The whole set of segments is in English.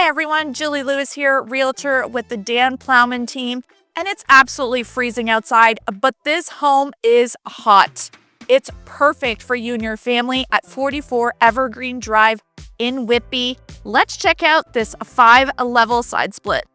Hi everyone, Julie Lewis here, realtor with the Dan Plowman team, and it's absolutely freezing outside, but this home is hot. It's perfect for you and your family at 44 Evergreen Drive in Whitby. Let's check out this 5-level side split.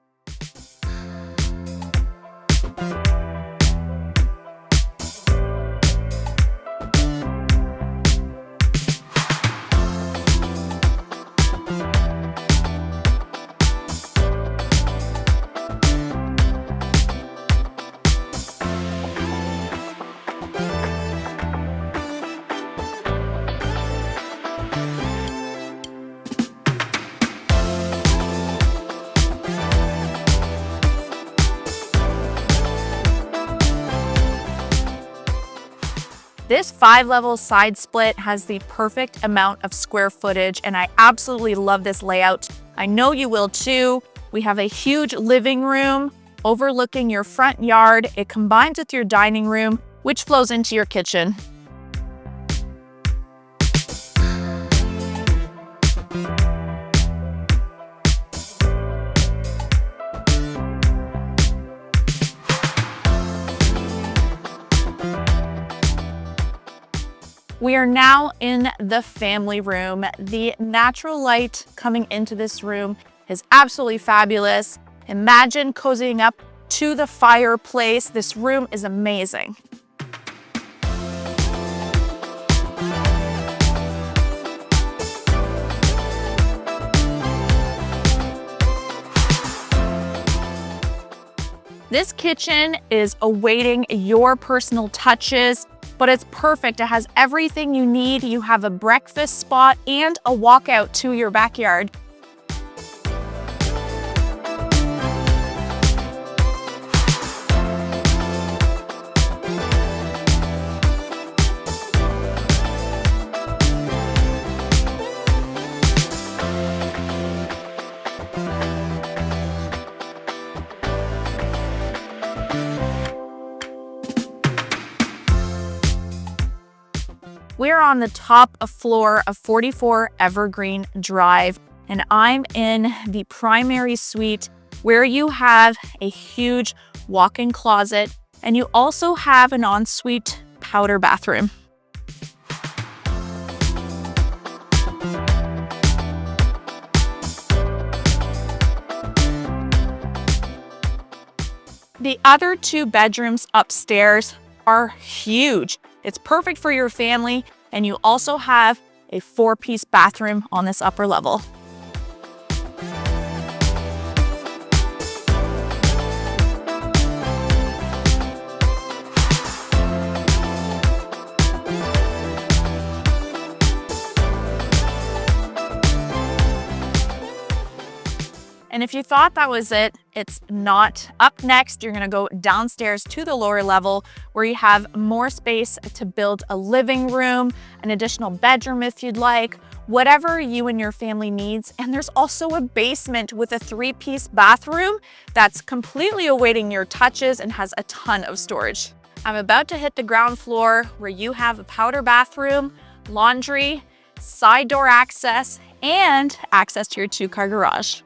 This 5-level side split has the perfect amount of square footage, and I absolutely love this layout. I know you will too. We have a huge living room overlooking your front yard. It combines with your dining room, which flows into your kitchen. We are now in the family room. The natural light coming into this room is absolutely fabulous. Imagine cozying up to the fireplace. This room is amazing. This kitchen is awaiting your personal touches, but it's perfect. It has everything you need. You have a breakfast spot and a walkout to your backyard. We're on the top floor of 44 Evergreen Drive, and I'm in the primary suite where you have a huge walk-in closet, and you also have an ensuite powder bathroom. The other 2 bedrooms upstairs are huge. It's perfect for your family, and you also have a 4-piece bathroom on this upper level. And if you thought that was it, it's not. Up next, you're gonna go downstairs to the lower level where you have more space to build a living room, an additional bedroom if you'd like, whatever you and your family needs. And there's also a basement with a 3-piece bathroom that's completely awaiting your touches and has a ton of storage. I'm about to hit the ground floor where you have a powder bathroom, laundry, side door access, and access to your 2-car garage.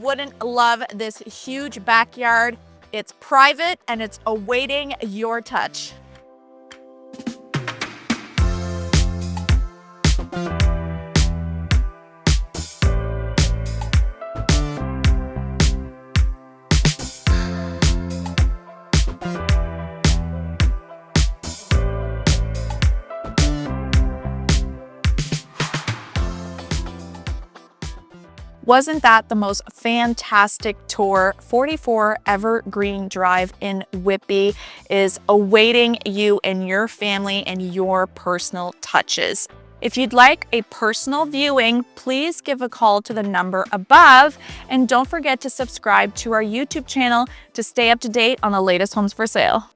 Wouldn't love this huge backyard? It's private and it's awaiting your touch. Wasn't that the most fantastic tour? 44 Evergreen Drive in Whitby is awaiting you and your family and your personal touches. If you'd like a personal viewing, please give a call to the number above, and don't forget to subscribe to our YouTube channel to stay up to date on the latest homes for sale.